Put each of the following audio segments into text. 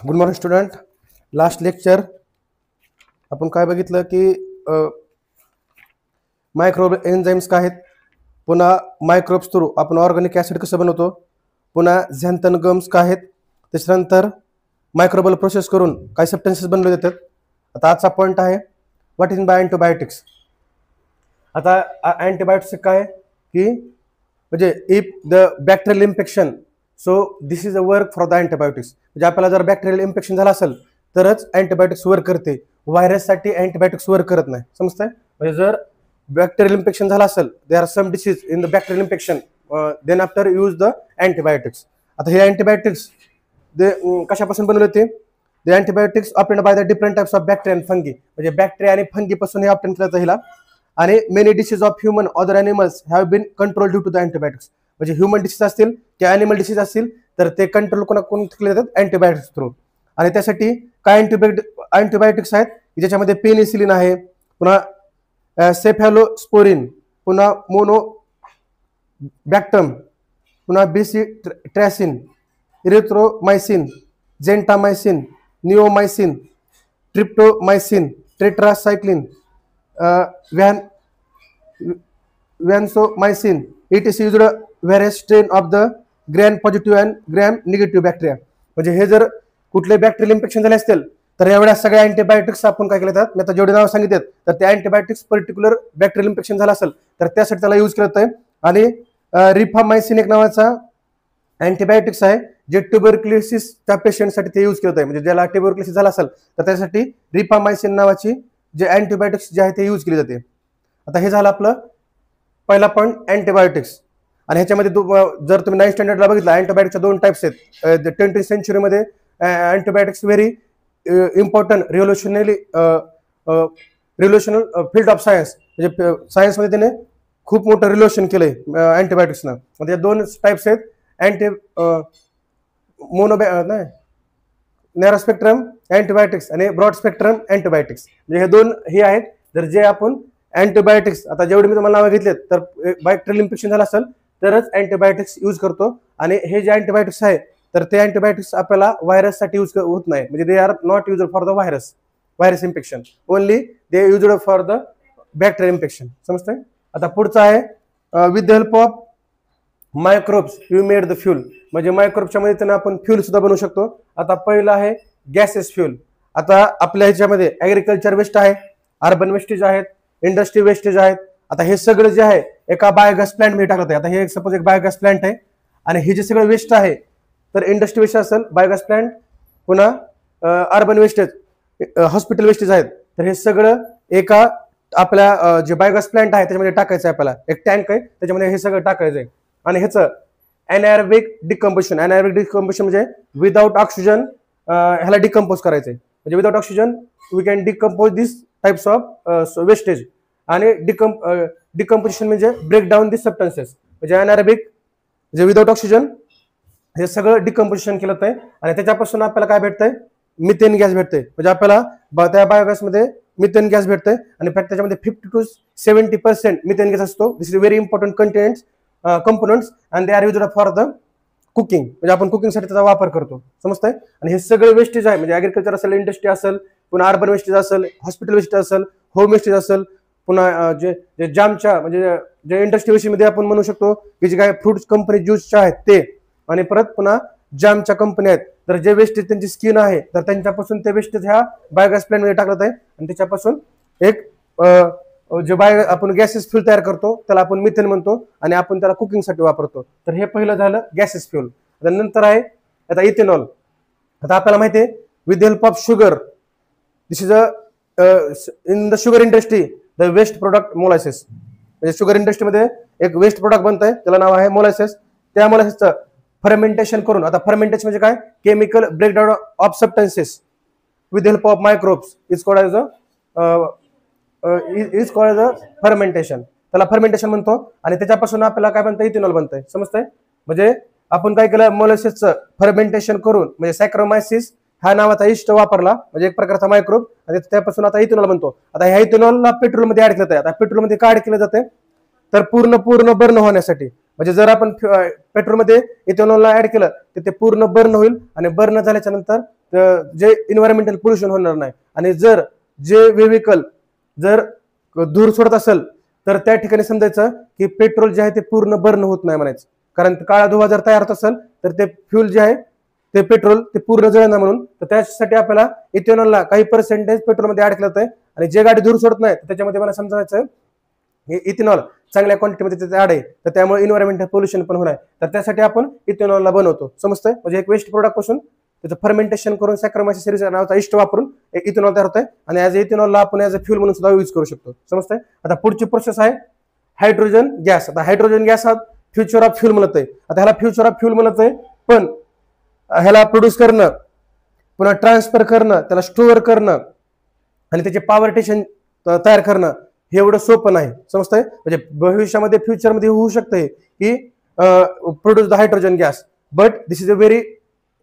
Good morning student. Last lecture आपण काय बघितलं की मायक्रोब एन्झाईम्स काय आहेत, पुन्हा मायक्रोब्स थ्रू आपण ऑर्गॅनिक ॲसिड कसं बनवतो, पुन्हा झॅन्थन गम्स काय आहेत, त्याच्यानंतर मायक्रोबल प्रोसेस करून काय सबस्टन्सेस बनवले जातात. आता आजचा पॉईंट आहे व्हॉट इज बाय अँटीबायोटिक्स. आता अँटीबायोटिक्स काय आहे की म्हणजे if the bacterial infection, so this is a work for the antibiotics. म्हणजे आपल्याला जर बॅक्टेरियल इन्फेक्शन झालं असेल तरच अँटीबायोटिक्स वर्क करते, व्हायरससाठी अँटीबायोटिक्स वर्क करत नाही. समजतंय? म्हणजे जर बॅक्टेरियल इन्फेक्शन झालं असेल, there are some disease in the bacterial infection, then after use the antibiotics. आता हे अँटीबायोटिक्स ते कशापासून बनवले होते? The antibiotics obtained by the different types of bacteria and fungi. म्हणजे बॅक्टेरिया आणि फंगी पासून हे ऑप्टेंड केलं जातं. आणि many disease of human other animals have been control due to the antibiotics. म्हणजे ह्युमन डिसीज असतील किंवा अॅनिमल डिसीज असतील तर ते कंट्रोल कोण केले जातात? Antibiotics through. आणि त्यासाठी काय अँटीबायोटिक्स आहेत ज्याच्यामध्ये पेनिसिलिन आहे, पुन्हा सेफॅलोस्पोरिन, पुन्हा मोनोबॅक्टम, पुन्हा bacitracin, erythromycin, gentamicin, neomycin, streptomycin, tetracycline, vancomycin. It is used various strain of the gram positive and gram negative bacteria. म्हणजे हे जर कुठले बॅक्टेरियल इन्फेक्शन झाले असतील तर एवढ्या सगळ्या अँटीबायोटिक्स आपण काय केले जातात. मी आता जेवढे नाव सांगितलेत तर त्या अँटीबायोटिक्स पर्टिक्युलर बॅक्टेरियल इन्फेक्शन झालं असेल तर त्यासाठी त्याला यूज करत आहे. आणि रिफामायसिन एक नावाचा अँटीबायोटिक्स आहे जे ट्युबरक्युलोसिसच्या पेशंटसाठी ते यूज करत आहे. म्हणजे ज्याला ट्युबरक्युलोसिस झाला असेल तर त्यासाठी रिफामायसिन नावाची जे अँटीबायोटिक्स जे आहे ते यूज केले जाते. आता हे झालं आपलं पहिला पॉईंट अँटीबायोटिक्स. आणि ह्याच्यामध्ये जर तुम्ही 9th स्टँडर्डला बघितलं अँटीबायोटिक्सच्या दोन टाइप्स आहेत. 20th सेंचुरीमध्ये antibiotics very important revolutional field of science. म्हणजे सायन्समध्ये त्याने खूप मोठं रिव्होल्युशन केलंय अँटीबायोटिक्सनं. म्हणजे दोन टाइप्स आहेत, नॅरो स्पेक्ट्रम अँटीबायोटिक्स आणि ब्रॉड स्पेक्ट्रम अँटीबायोटिक्स. म्हणजे हे दोन हे आहेत. जर जे आपण अँटीबायोटिक्स आता जेवढे मी तुम्हाला नावं घेतलेत तर बॅक्टेरियल इन्फेक्शन झालं असेल तरच अँटीबायोटिक्स यूज करतो. आणि हे जे अँटीबायोटिक्स आहे तर ते अँटीबायोटिक्स आपल्याला व्हायरससाठी यूज होत नाही. म्हणजे they are not used for the virus infection, only they used for the bacterial infection. समजतंय? आता पुढचं आहे with the help of microbes you made the fuel. म्हणजे मायक्रोब्सच्या मदतीने आपण फ्यूल सुद्धा बनवू शकतो. आता पहिलं आहे गॅसेस फ्यूल. आता आपल्या ह्याच्यामध्ये ऍग्रिकल्चर वेस्ट आहे, अर्बन वेस्टेज आहेत, इंडस्ट्री वेस्टेज आहेत. आता हे सगळं जे आहे एका बायोगॅस प्लांट मध्ये टाकलं आहे. आता हे सपोज एक बायोगॅस प्लांट आहे आणि हे जे सगळं वेस्ट आहे तर इंडस्ट्री वेस्ट असेल, बायोगॅस प्लांट, पुन्हा अर्बन वेस्टेज, हॉस्पिटल वेस्टेज आहेत. तर हे सगळं एका आपल्या जे बायोगॅस प्लांट आहे त्याच्यामध्ये टाकायचं आहे. आपल्याला एक टँक आहे त्याच्यामध्ये हे सगळं टाकायचं आहे. आणि ह्याचं अनएरोबिक डिकम्पोजिशन. अनएरोबिक डिकम्पोजिशन म्हणजे विदाउट ऑक्सिजन ह्याला डिकम्पोज करायचंय. म्हणजे without oxygen we can decompose this types of wastage. आणि डिकम्पोजिशन म्हणजे ब्रेक डाऊन दिस सबस्टन्सेस. म्हणजे अनएरोबिक म्हणजे विदाउट ऑक्सिजन हे सगळं डिकम्पोजिशन केलं आहे. आणि त्याच्यापासून आपल्याला काय भेटतंय? मिथेन गॅस भेटतंय. म्हणजे आपल्याला त्या बायोगॅसमध्ये मिथेन गॅस भेटतंय. आणि त्याच्यामध्ये 50 to 70% मिथेन गॅस असतो. This is very important components and they are used for the cooking. म्हणजे आपण कुकिंगसाठी त्याचा वापर करतो. समजतंय? आणि हे सगळे वेस्टेज आहे म्हणजे ऍग्रिकल्चर असेल, इंडस्ट्री असेल, पुन्हा अर्बन वेस्टेज असेल, हॉस्पिटल वेस्टेज असेल, होम वेस्टेज असेल, पुन्हा जे जामच्या म्हणजे जे इंडस्ट्री वेस्टेजमध्ये आपण म्हणू शकतो की जे काय फ्रुट्स कंपनी ज्यूसच्या आहेत ते, आणि परत पुन्हा जामच्या कंपन्या आहेत तर जे वेस्टेज त्यांची स्किन आहे तर त्यांच्यापासून ते वेस्टेज ह्या बायोगॅस प्लांट मध्ये टाकलं आहे. आणि त्याच्यापासून एक जे आपण गॅसेस फ्यूल तयार करतो त्याला आपण मिथेन म्हणतो आणि आपण त्याला कुकिंगसाठी वापरतो. तर हे पहिलं झालं गॅसेस फ्यूल. नंतर आहे आता इथेनॉल. आता आपल्याला माहिती आहे with the help of sugar, this is in the sugar industry the waste product molasses. म्हणजे शुगर इंडस्ट्रीमध्ये एक वेस्ट प्रोडक्ट बनत आहे त्याला नाव आहे मोलासेस. त्या मोलासेसचं फर्मेंटेशन करून, आता फर्मेंटेशन म्हणजे काय? Chemical breakdown of substances with help of microbes is called as a fermentation. त्याला फर्मेंटेशन म्हणतो. आणि त्याच्यापासून आपल्याला काय बनतं? इथेनॉल बनतंय. समजतंय? म्हणजे आपण काय केलं? मोलासेसचं फर्मेंटेशन करून म्हणजे सॅक्रोमायसिस हा नावाचा इस्ट वापरला, म्हणजे एक प्रकारचा मायक्रोब, आणि त्यापासून आता इथेनॉल बनतो. आता ह्या इथेनॉलला पेट्रोलमध्ये ऍड केलं जातं. आता पेट्रोलमध्ये काय ऍड केलं जाते तर पूर्ण बर्न होण्यासाठी. म्हणजे जर आपण पेट्रोलमध्ये इथेनॉलला ऍड केलं तर ते पूर्ण बर्न होईल आणि बर्न झाल्याच्या नंतर जे इन्व्हायरमेंटल पोल्युशन होणार नाही. आणि जर जे व्हेहिकल जर धूर सोडत असेल तर त्या ठिकाणी समजायचं की पेट्रोल जे आहे ते पूर्ण बर्न होत नाही म्हणायचं. कारण काळा धुवा जर तयार होत असेल तर ते फ्यूल जे आहे ते पेट्रोल ते पूर्ण जळणार म्हणून. तर त्यासाठी आपल्याला इथेनॉलला काही पर्सेंटेज पेट्रोलमध्ये ऍड केलं जातंय. आणि जे गाडी धूर सोडत नाही त्याच्यामध्ये मला समजायचं हे इथेनॉल चांगल्या क्वांटिटीमध्ये त्याचे ऍड आहे, तर त्यामुळे इन्व्हायरमेंटल पोल्युशन पण होणार. तर त्यासाठी आपण इथेनॉलला बनवतो. समजतंय? म्हणजे एक वेस्ट प्रोडक्ट पासून त्याचं फर्मेंटेशन करून सॅक्रमायसिस सिरीज नावाचा इस्ट वापरून एक इथेनॉल तयार होतंय. आणि ॲज इथेनॉलला आपण ॲज अ फ्यूल म्हणून सुद्धा यूज करू शकतो. समजतंय? आता पुढची प्रोसेस आहे हायड्रोजन गॅस. आता हायड्रोजन गॅस हा फ्युचर ऑफ फ्यूल म्हणत आहे. आता ह्याला फ्युचर ऑफ फ्यूल म्हणत आहे, पण ह्याला प्रोड्यूस करणं, पुन्हा ट्रान्सफर करणं, त्याला स्टोअर करणं आणि त्याचे पॉवर स्टेशन तयार करणं हे एवढं सोपं नाही. समजतंय? म्हणजे भविष्यामध्ये फ्युचरमध्ये होऊ शकतंय की produce the hydrogen gas, but this is a very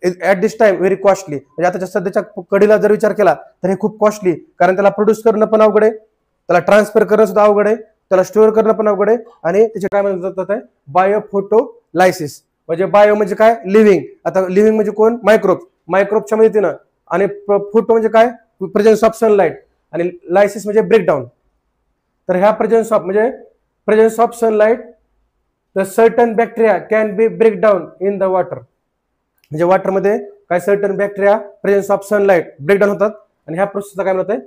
at this time very costly. म्हणजे आता सध्याच्या कडीला जर विचार केला तर हे खूप कॉस्टली, कारण त्याला प्रोड्यूस करणं पण अवघड आहे, त्याला ट्रान्सफर करणं सुद्धा अवघड आहे, त्याला स्टोअर करणं पण अवघड आहे. आणि त्याचे काय म्हणतात जातात बायोफोटोलायसिस. म्हणजे बायो म्हणजे काय? लिव्हिंग. आता लिव्हिंग म्हणजे कोण? मायक्रोब. मायक्रोबच्या मदतीनं. आणि फोटो म्हणजे काय? Presence of sunlight. आणि लायसिस म्हणजे ब्रेकडाऊन. तर ह्या presence of sunlight the certain bacteria can be breakdown in the water. म्हणजे वॉटरमध्ये काय certain bacteria presence of sunlight breakdown होतात आणि ह्या प्रोसेसला काय म्हणतात?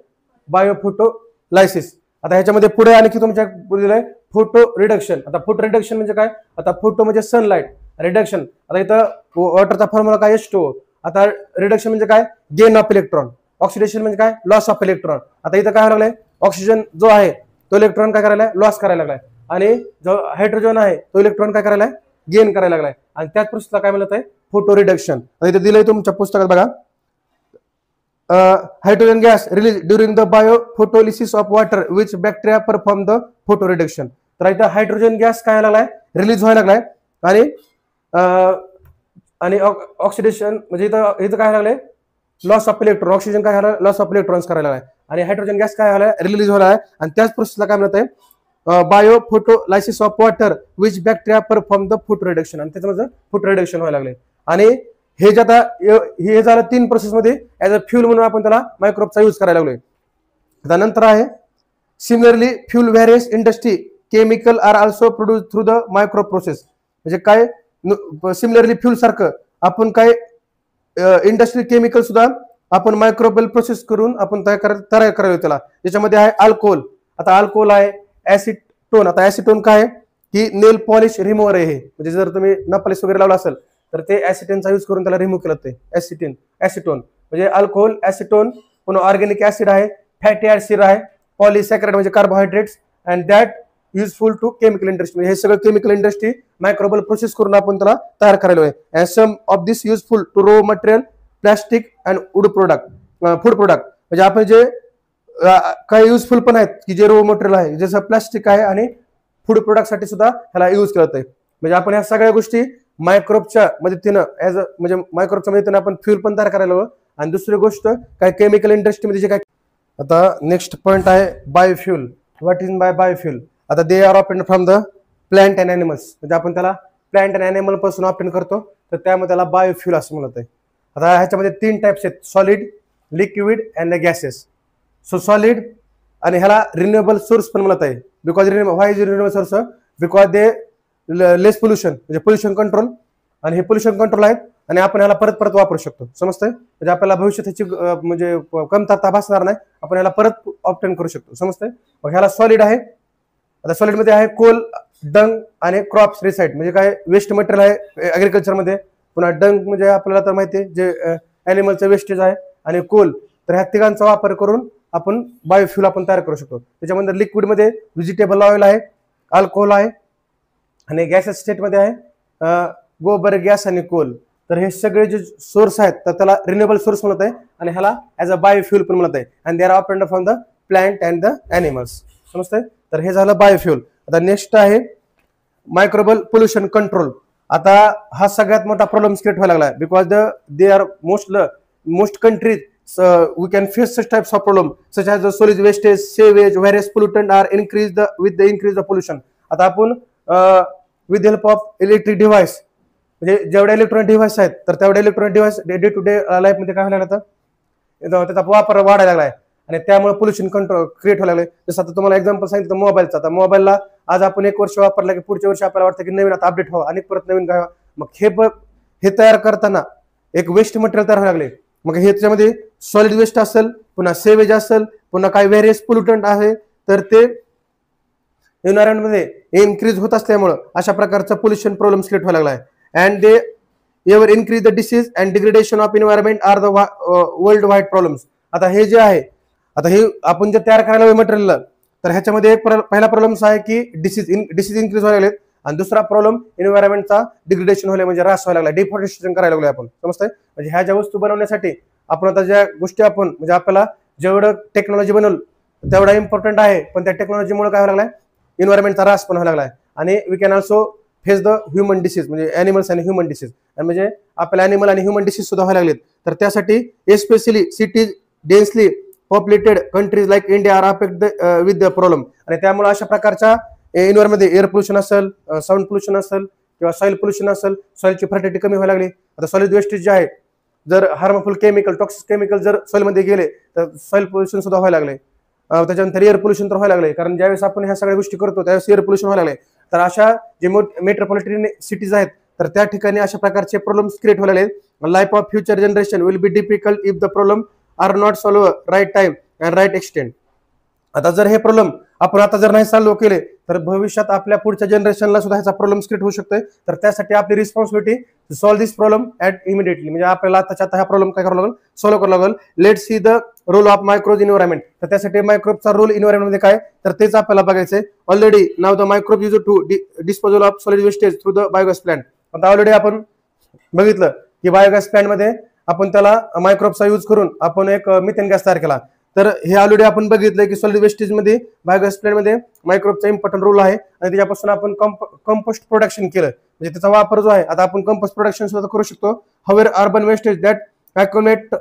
बायोफोटोलायसिस. आता ह्याच्यामध्ये पुढे आणखी तुमच्या दिलंय फोटो रिडक्शन. आता फोटो रिडक्शन म्हणजे काय? आता फोटो म्हणजे सनलाइट, रिडक्शन. आता इथं वॉटरचा फॉर्म्युला काय? H2O. आता रिडक्शन म्हणजे काय? Gain of electron. ऑक्सिडेशन म्हणजे काय? Loss of electron. आता इथं काय लागलंय? ऑक्सिजन जो आहे तो इलेक्ट्रॉन काय करायला? लॉस करायला लागलाय. आणि जो हायड्रोजन आहे तो इलेक्ट्रॉन काय करायला? गेन करायला लागलाय. आणि त्याच प्रोसेसला काय म्हणत आहे? Photo reduction. आता इथे दिलंय तुमच्या पुस्तकात बघा, hydrogen gas release during the biophotolysis of water which bacteria perform the photo reduction. तर इथं हायड्रोजन गॅस काय लागलाय? रिलीज व्हायला लागलाय. आणि ऑक्सिडेशन म्हणजे इथं काय लागलंय? Loss of electron. ऑक्सिजन काय झालं? लॉस ऑफ इलेक्ट्रॉन्स करायला लागलाय. आणि हायड्रोजन गॅस काय झालाय? रिलीज व्हायला आहे. आणि त्याच प्रोसेसला काय म्हणत आहे? Biophotolysis of water which bacteria perform the photo reduction. आणि त्याच्यामध्ये फोटो रिडक्शन व्हायला लागले. आणि हे जे आता हे झालं 3 प्रोसेसमध्ये ऍज अ फ्यूल म्हणून आपण त्याला मायक्रोबचा यूज करायला लागलोय. त्यानंतर आहे similarly fuel various industry chemical are also produce through the micro process. म्हणजे काय? सिमिलरली फ्यूल सारखं आपण काय इंडस्ट्री केमिकल सुद्धा आपण मायक्रोबल प्रोसेस करून आपण तयार करायला त्याला. त्याच्यामध्ये आहे अल्कोहोल. आता अल्कोहोल आहे ऍसिटोन. आता ऍसिटोन काय आहे? की नेल पॉलिश रिमूव्हर आहे. म्हणजे जर तुम्ही न पॉलिश वगैरे लावला असेल तर ते ऍसिटोनचा यूज करून त्याला रिमूव्ह केलं जाते. ऍसिटोन म्हणजे अल्कोहोल, ऍसिटोन, पुन्हा ऑर्गॅनिक ऍसिड आहे, फॅटी ऍसिड आहे, पॉलिसॅकराइड म्हणजे carbohydrates, and that useful to chemical industry. म्हणजे हे सगळं केमिकल इंडस्ट्री मायक्रोबल प्रोसेस करून आपण त्याला तयार करायला आहे. And some of this useful to raw material plastic and wood product, food product. म्हणजे आपण जे काही युजफुल पण आहेत की जे रो मटेरियल आहे जसं प्लास्टिक आहे आणि फूड प्रोडक्टसाठी सुद्धा ह्याला यूज करत आहे. म्हणजे आपण ह्या सगळ्या गोष्टी मायक्रोबच्या मदतीनं म्हणजे मायक्रोबच्या मदतीनं आपण फ्यूल पण तयार करायला हवं. आणि दुसरी गोष्ट काय केमिकल इंडस्ट्रीमध्ये जे काय. आता नेक्स्ट पॉईंट आहे बायोफ्यूल. What is biofuel? आता they are obtain from the plant and animals. म्हणजे आपण त्याला प्लांट अँड ॲनिमल पासून ऑप्टेन करतो, तर त्यामध्ये त्याला बायोफ्यूल असं म्हणत आहे. आता ह्याच्यामध्ये 3 टाइप्स आहेत, solid, liquid and gases. So solid आणि ह्याला रिन्युएबल सोर्स पण म्हणत आहे. Because why is renewable source? Because they less pollution, म्हणजे पोल्युशन कंट्रोल. आणि हे पोल्युशन कंट्रोल आहेत आणि आपण ह्याला परत परत वापरू शकतो. समजतंय? म्हणजे आपल्याला भविष्यात ह्याची म्हणजे कमतरता भासणार नाही, आपण ह्याला परत ऑप्टेन करू शकतो. समजतंय? मग ह्याला सॉलिड आहे. आता सॉलिड मध्ये आहे कोल, डंग आणि क्रॉप्स रिसाइड. म्हणजे काय? वेस्ट मटेरियल आहे ऍग्रिकल्चर मध्ये. पुन्हा डंग म्हणजे आपल्याला तर माहिती आहे जे ॲनिमलचं वेस्टेज आहे, आणि कोल. तर ह्या तिघांचा वापर करून आपण बायोफ्यूल आपण तयार करू शकतो. त्याच्यामध्ये लिक्विड मध्ये व्हेजिटेबल ऑइल आहे, अल्कोहोल आहे, आणि गॅसेस स्टेटमध्ये आहे गोबर गॅस आणि कोल. तर हे सगळे जे सोर्स आहेत तर त्याला रिन्युएबल सोर्स म्हणत आहे आणि ह्याला ऍज अ बायोफ्यूल पण म्हणत आहे. And they R obtained from the plant and the animals. समजतंय? तर हे झालं बायोफ्यूल. आता नेक्स्ट आहे मायक्रोबल पोल्युशन कंट्रोल. आता हा सगळ्यात मोठा प्रॉब्लेम क्रिएट व्हायला लागला, because they are most countries we can face such types of problem such as the solid wastage, sewage, various pollutant are increased with the increase of pollution. आता आपण with the help of electric device म्हणजे जेवढे electronic device आहेत तर तेवढे electronic device day to day life मध्ये काय व्हायला लागतं, त्याचा वापर वाढायला लागलाय आणि त्यामुळे पोल्युशन कंट्रोल क्रिएट व्हायला लागले. जसं आता तुम्हाला एक्झाम्पल सांगितलं मोबाईलचा, आता मोबाईलला आज आपण 1 वर्ष वापरला की पुढच्या वर्षी आपल्याला वाटतं की नवीन आता अपडेट व्हावं आणि परत नवीन घ्यावं. मग हे तयार करताना एक वेस्ट मटेरियल तयार व्हायला लागले. मग हे त्याच्यामध्ये सॉलिड वेस्ट असेल, पुन्हा सेवेज असेल, पुन्हा काही व्हेरियस पोल्युटंट आहे, तर ते एन्व्हायरमेंट मध्ये इन्क्रीज होत असल्यामुळे अशा प्रकारचा पोल्युशन प्रॉब्लेम्स क्रिएट व्हायला लागलाय. And they ever increase the disease and degradation of environment are the world wide problems. आता हे जे आहे, आता हे आपण जे तयार करायला मटेरियल, तर ह्याच्यामध्ये एक पहिला प्रॉब्लेम आहे की डिसीज इन्क्रीज व्हायला लागलेत आणि दुसरा प्रॉब्लेम एन्व्हायरमेंटचा डिग्रेडेशन व्हायला म्हणजे ह्रास व्हायला लागला, डिफॉरेस्टेशन करायला लागलोय आपण. समजतंय? म्हणजे ह्या ज्या वस्तू बनवण्यासाठी आपण आता ज्या गोष्टी आपण म्हणजे आपल्याला जेवढं टेक्नॉलॉजी बनवलं तेवढा इम्पॉर्टंट आहे, पण त्या टेक्नॉलॉजीमुळे काय व्हायला लागलाय, एन्व्हायरमेंटचा ह्रास पण व्हायला लागलाय. आणि we can also face the human disease, म्हणजे ॲनिमल्स आणि ह्युमन डिसीज, म्हणजे आपल्या ॲनिमल आणि ह्युमन डिसीज सुद्धा व्हायला लागलेत. तर त्यासाठी especially cities densely populated countries like India are affect with the problem. आणि त्यामुळे अशा प्रकारच्या एन्व्हायरमेंट एअर पोल्युशन असेल, साऊंड पोल्युशन असेल किंवा सॉइल पोल्युशन असेल, सॉइलची फर्टिलिटी कमी व्हायला लागली. आता सॉलिड वेस्टेज जे आहे, जर हार्मफुल केमिकल टॉक्सिक केमिकल जर सॉइलमध्ये गेले तर सॉइल पोल्युशन सुद्धा व्हायला लागले. त्याच्यानंतर एअर पोल्युशन तर व्हायला लागले, कारण ज्यावेळेस आपण ह्या सगळ्या गोष्टी करतो त्यावेळेस एअर पोल्युशन व्हायला लागले. तर अशा जे मेट्रोपॉलिटन सिटीज आहेत तर त्या ठिकाणी अशा प्रकारचे प्रॉब्लेम्स क्रिएट व्हायला लागले. Life of future generation will be difficult if the problem are not solve right time and right extent. आता जर हे प्रॉब्लेम आपण आता जर नाही सॉल्व्ह केले तर भविष्यात आपल्या पुढच्या जनरेशनला सुद्धा ह्याचा प्रॉब्लेम क्रिएट होऊ शकतोय. तर त्यासाठी आपली responsibility to solve this problem at immediately, म्हणजे आपल्याला आताच्या आता हा प्रॉब्लेम काय करावा लागेल, सॉल्व्ह करावा लागेल. Let see the role of micros environment. तर त्यासाठी मायक्रोबचा रोल इन्व्हायरमेंट मध्ये काय, तर तेच आपल्याला बघायचंय. Already now the microbe use to disposal of solid wastage through the biogas plant. आता ऑलरेडी आपण बघितलं की बायोगॅस प्लांट मध्ये आपण त्याला मायक्रोबचा यूज करून आपण एक मिथेन गॅस तयार केला. तर हे ऑलरेडी आपण बघितलंय की सॉलिड वेस्टेज मध्ये बायोगॅस प्लांट मध्ये मायक्रोबचा इम्पॉर्टंट रोल आहे आणि त्याच्यापासून आपण कंपोस्ट प्रोडक्शन केलं, म्हणजे त्याचा वापर जो आहे आता आपण कंपोस्ट प्रोडक्शन सुद्धा करू शकतो. However urban wastage that accumulate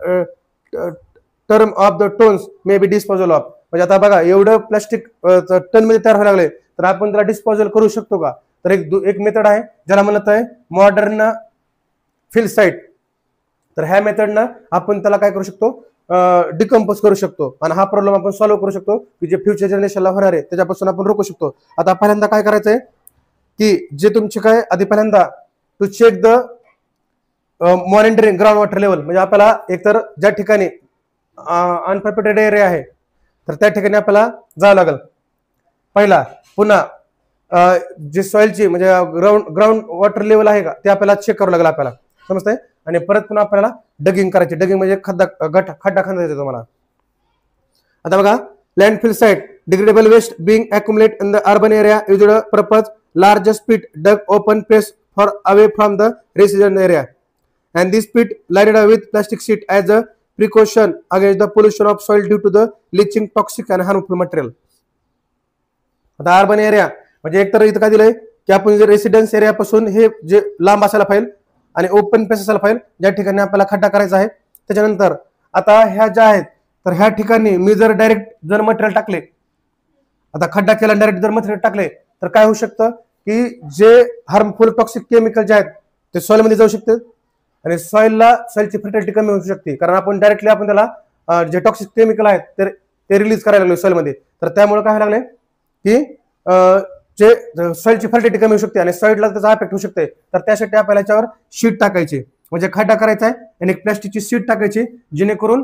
term of the tons may be disposal of. म्हणजे आता बघा एवढं प्लास्टिक टन मध्ये तयार व्हायला लागले, तर आपण त्याला डिस्पोजल करू शकतो का, तर एक मेथड आहे ज्याला म्हणत आहे मॉडर्न फिल साइट. तर ह्या मेथडनं आपण त्याला काय करू शकतो, डिकम्पोज करू शकतो आणि हा प्रॉब्लेम आपण सॉल्व्ह करू शकतो की जे फ्युचर जनरेशनला होणार आहे त्याच्यापासून आपण रोखू शकतो. आता पहिल्यांदा काय करायचंय की जे तुमचे काय, आधी पहिल्यांदा to check the monitoring ground water level, म्हणजे आपल्याला एकतर ज्या ठिकाणी अनप्रोटेक्टेड एरिया आहे तर त्या ठिकाणी आपल्याला जावं लागेल पहिला. पुन्हा जे सॉइलची म्हणजे ग्राउंड वॉटर लेवल आहे का ते आपल्याला चेक करावं लागेल आपल्याला. समजतंय? आणि परत पुन्हा आपल्याला डगिंग करायची. डगिंग म्हणजे खड्डा खंदायचा येतो तुम्हाला. आता बघा, landfill site degradable waste being accumulate in the urban area used purpose largest pit dug open place for away from the residential area and this pit lined with plastic sheet as a precaution against the pollution of soil due to the leaching toxic and harmful material. आता urban area म्हणजे एकतर इथं काय दिलंय की आपण जे residence area पासून हे जे लांब असायला पाहिजे आणि ओपन प्लेस असायला पाहिजे ज्या ठिकाणी आपल्याला खड्डा करायचा आहे. त्याच्यानंतर आता ह्या ज्या आहेत तर ह्या ठिकाणी मी जर डायरेक्ट जर मटेरियल टाकले, आता खड्डा केला डायरेक्ट जर मटेरियल टाकले तर काय होऊ शकतं की जे हार्मफुल टॉक्सिक केमिकल जे आहेत ते सॉइल मध्ये जाऊ शकतात आणि सॉइलची फर्टिलिटी कमी होऊ शकते, कारण आपण डायरेक्टली आपण त्याला जे टॉक्सिक केमिकल आहेत ते रिलीज करायला लागलो सॉइल मध्ये. तर त्यामुळे काय व्हायला लागले की जे सॉइलची फर्टिलिटी कमी होऊ शकते आणि सॉइलला त्याचा इफेक्ट होऊ शकते. तर त्यासाठी आपल्याला याच्यावर शीट टाकायची, म्हणजे खड्डा करायचा आहे आणि एक प्लास्टिकची शीट टाकायची जेणेकरून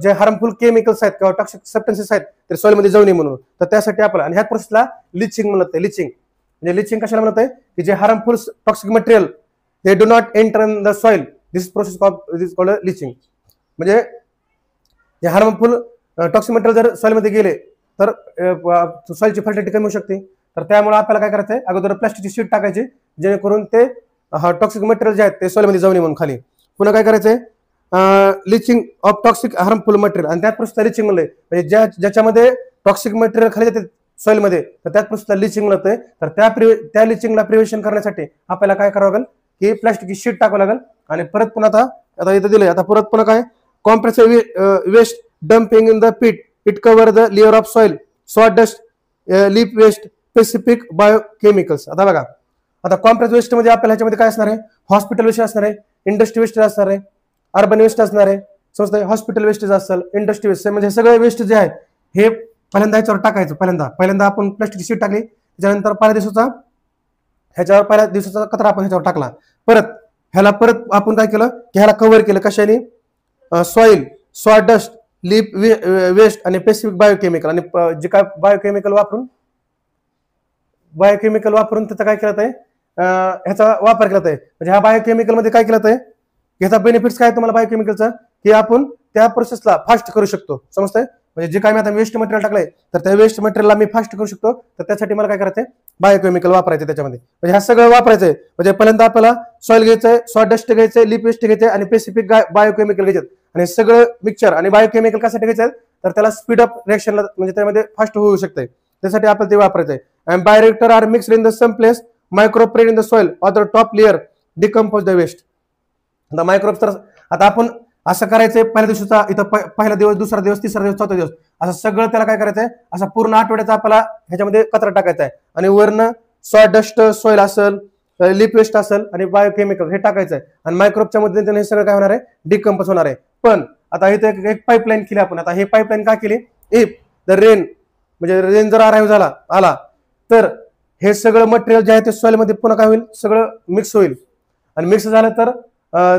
जे हार्मफुल केमिकल्स आहेत किंवा टॉक्सिक सबस्टन्सेस आहेत ते सॉइल मध्ये जाऊ नये म्हणून. तर त्यासाठी आपल्याला आणि ह्या प्रोसेसला लिचिंग म्हणत आहे. लिचिंग म्हणजे लिचिंग कशाला म्हणत आहे की जे harmful toxic material they do not enter in the soil, this process called leaching. म्हणजे जे हार्मफुल टॉक्सिक मटेरियल जर सॉइल मध्ये गेले तर सॉइलची फर्टिलिटी कमी होऊ शकते. तर त्यामुळे आपल्याला काय करायचं आहे, अगोदर प्लास्टिकची शीट टाकायची जेणेकरून ते टॉक्सिक मटेरियल जे आहेत ते सॉइल मध्ये जाऊ नये म्हणून खाली. पुन्हा काय करायचंय, leaching of toxic harmful material आणि त्यात प्रोसेसला लिचिंग म्हणलंय. म्हणजे ज्याच्यामध्ये टॉक्सिक मटेरियल खाली जाते सॉइल मध्ये तर त्यात प्रोसेसला लिचिंग म्हणतंय. तर त्या लिचिंगला प्रिव्हेंशन करण्यासाठी आपल्याला काय करावं लागेल की प्लास्टिकची शीट टाकावं लागेल आणि परत पुन्हा आता इथं दिलंय, आता परत पुन्हा काय compressive waste dumping in the pit it cover the layer of soil saw dust leap waste specific biochemicals. आता बघा आता कॉम्प्रेस वेस्ट मध्ये आपल्याला ह्याच्यामध्ये काय असणार आहे, हॉस्पिटल वेस्ट असणार आहे, इंडस्ट्री वेस्ट असणार आहे, अर्बन वेस्ट असणार आहे, समजतंय, हॉस्पिटल वेस्टेज असेल, इंडस्ट्री वेस्ट, म्हणजे सगळे वेस्ट जे आहे हे पहिल्यांदा ह्याच्यावर टाकायचं. पहिल्यांदा आपण प्लास्टिकची शीट टाकली, त्याच्यानंतर पहिल्या दिवसाचा कचरा आपण ह्याच्यावर टाकला. परत आपण काय केलं की ह्याला कव्हर केलं कशाने, सॉइल, सॉडस्ट, लीप वेस्ट आणि स्पेसिफिक बायोकेमिकल. आणि जे काय बायोकेमिकल वापरून त्याचा काय केलं आहे, ह्याचा वापर केला आहे. म्हणजे ह्या बायोकेमिकल मध्ये काय केलं आहे, ह्याचा बेनिफिट्स काय तुम्हाला बायोकेमिकलचा, की आपण त्या प्रोसेसला फास्ट करू शकतो. समजतंय, म्हणजे जे काय मी आता वेस्ट मटेरियल टाकलंय तर त्या वेस्ट मटेरियलला मी फास्ट करू शकतो. तर त्यासाठी मला काय करायचंय, बायोकेमिकल वापरायचं त्याच्यामध्ये. म्हणजे ह्या सगळं वापरायचंय. म्हणजे पहिल्यांदा आपल्याला सॉइल घ्यायचंय, सॉडस्ट घ्यायचंय, लिप वेस्ट घ्यायचंय आणि स्पेसिफिक बायोकेमिकल घ्यायचं. आणि सगळं मिक्सचर आणि बायोकेमिकल कशासाठी घ्यायचं, तर त्याला स्पीड अप रिएक्शनला, म्हणजे त्यामध्ये फास्ट होऊ शकते, त्यासाठी आपल्याला ते वापरायचंय. And bioreactor are mixed in the some place, मायक्रोप्रेड in the soil or the top layer decompose the waste. आता मायक्रोब, तर आता आपण असं करायचंय, पहिल्या दिवसाचा इथं पहिला दिवस, दुसरा दिवस, तिसरा दिवस, चौथा दिवस, असं सगळं त्याला काय करायचंय, असं पूर्ण आठवड्याचा आपल्याला ह्याच्यामध्ये कचरा टाकायचा आहे. आणि वरनं सॉडस्ट, सॉइल असेल, लिप वेस्ट असेल आणि बायोकेमिकल हे टाकायचं आहे. आणि मायक्रोबच्या मदतीने हे सगळं काय होणार आहे, डिकम्पोज होणार आहे. पण आता इथे एक पाईपलाईन केली आपण. आता हे पाईपलाईन काय केली, इफ द रेन, म्हणजे रेन जर अराईव्ह आला तर हे सगळं मटेरियल जे आहे ते सॉइल मध्ये पुन्हा काय होईल, सगळं मिक्स होईल. आणि मिक्स झालं तर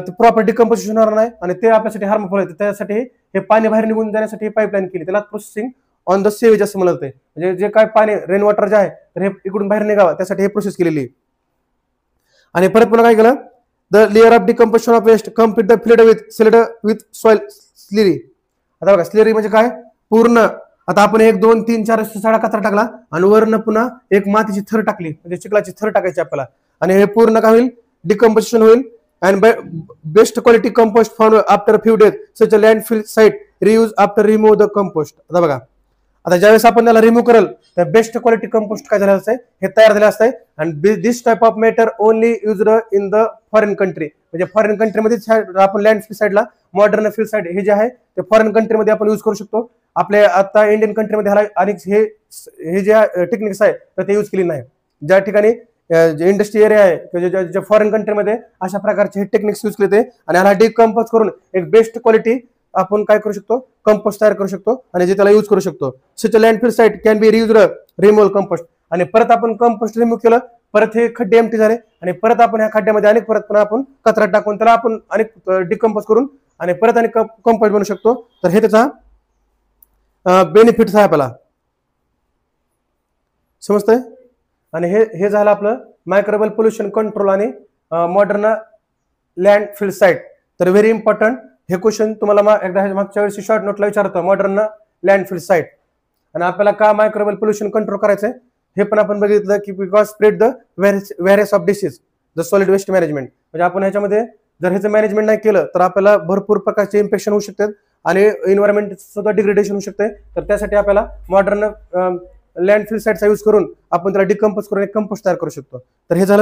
प्रॉपर डिकम्पोजिशन होणार नाही आणि ते आपल्यासाठी हार्मफुल आहे. त्यासाठी हे पाणी बाहेर निघून जाण्यासाठी पाईपलाईन केली, त्याला प्रोसेसिंग ऑन द सेवेज असं म्हणत आहे. म्हणजे जे काय पाणी रेन वॉटर जे आहे तर हे इकडून बाहेर निघावं त्यासाठी हे प्रोसेस केलेली आहे. आणि परत पुन्हा काय केलं, the layer of decomposition of waste complete the field with soil slurry. आता बघा, स्लरी म्हणजे काय, पूर्ण. आता आपण 1, 2, 3, 4 साडा कचरा टाकला आणि वरनं पुन्हा एक मातीची थर टाकली, म्हणजे चिखलाची थर टाकायची आपल्याला. आणि हे पूर्ण काय होईल, डिकम्पोजिशन होईल. And best quality compost found after a few days, such a landfill site reuse after remove the compost. आता बघा, आता ज्यावेळेस आपण त्याला रिमूव्ह करेल तर बेस्ट क्वालिटी कंपोस्ट काय झालेलं असतं, हे तयार झालेलं असतं. आणि this type of matter only used in the foreign country. म्हणजे फॉरेन कंट्रीमध्ये आपण लँडफिल साईडला, मॉडर्न फिल साईड हे जे आहे ते फॉरेन कंट्रीमध्ये आपण यूज करू शकतो. आपल्या आता इंडियन कंट्रीमध्ये ह्याला आणि हे जे टेक्निक्स आहे तर ते यूज केली नाही. ज्या ठिकाणी इंडस्ट्री एरिया आहे, जे फॉरेन कंट्रीमध्ये अशा प्रकारचे हे टेक्निक्स यूज केले आणि ह्याला डिकम्पोज करून एक बेस्ट क्वालिटी आपण काय करू शकतो, कंपोस्ट तयार करू शकतो आणि जे त्याला यूज करू शकतो. Such a landfill site can be reused remove compost. आणि परत आपण कंपोस्ट रिमूव्ह केलं, परत हे खड्डे एम्प्टी झाले आणि परत आपण ह्या खड्ड्यामध्ये अनेक परत पुन्हा आपण कचरा टाकून त्याला आपण अनेक डिकम्पोज करून आणि परत अनेक कंपोस्ट बनवू शकतो. तर हे त्याचा बेनिफिट्स आहे आपल्याला, समजतंय. आणि हे झालं आपलं मायक्रोबियल पोल्युशन कंट्रोल आणि मॉडर्न लँडफिल साइट. तर व्हेरी इम्पॉर्टंट हे क्वेश्चन तुम्हाला एकदा मागच्या वेळेस शॉर्ट नोटला विचारतो, मॉडर्न लँडफिल साइट. आणि आपल्याला का मायक्रोबियल पोल्युशन कंट्रोल करायचंय हे पण आपण बघितलं की because spread the various of disease the solid waste management. म्हणजे आपण ह्याच्यामध्ये जर ह्याचं मॅनेजमेंट नाही केलं तर आपल्याला भरपूर प्रकारचे इन्फेक्शन होऊ शकतात आणि एन्व्हायरमेंट सुद्धा डिग्रेडेशन होऊ शकते. तर त्यासाठी आपल्याला मॉडर्न लँडफिल साइटचा यूज करून आपण त्याला डिकम्पोज करून एक कंपोस्ट तयार करू शकतो. तर हे झालं